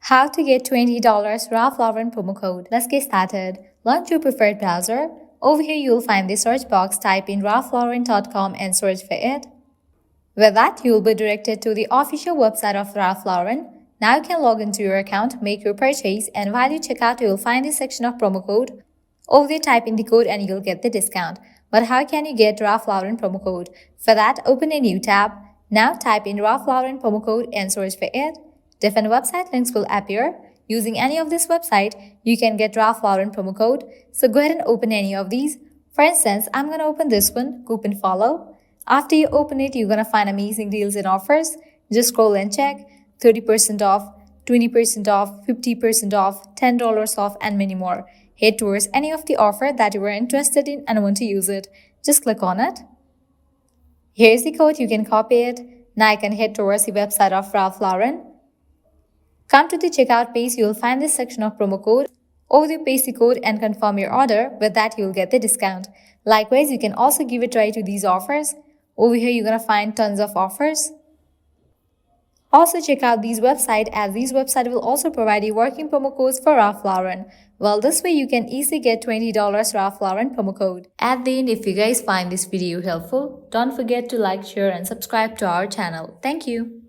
How to get $20 Ralph Lauren promo code. Let's get started. Launch your preferred browser. Over here, you'll find the search box. Type in ralphlauren.com and search for it. With that, you'll be directed to the official website of Ralph Lauren. Now you can log into your account, make your purchase, and while you check out, you'll find the section of promo code. Over there, type in the code and you'll get the discount. But how can you get Ralph Lauren promo code? For that, open a new tab. Now type in Ralph Lauren promo code and search for it. Different website links will appear. Using any of this website, you can get Ralph Lauren promo code. So go ahead and open any of these. For instance, I'm going to open this one, Coupon Follow. After you open it, you're going to find amazing deals and offers. Just scroll and check. 30% off, 20% off, 50% off, $10 off, and many more. Head towards any of the offer that you are interested in and want to use it. Just click on it. Here's the code, you can copy it. Now I can head towards the website of Ralph Lauren. Come to the checkout page, you'll find this section of promo code. Over there, paste the code and confirm your order. With that, you'll get the discount. Likewise, you can also give a try to these offers. Over here, you're going to find tons of offers. Also check out these websites, as these websites will also provide you working promo codes for Ralph Lauren. Well, this way you can easily get $20 Ralph Lauren promo code. At the end, if you guys find this video helpful, don't forget to like, share and subscribe to our channel. Thank you.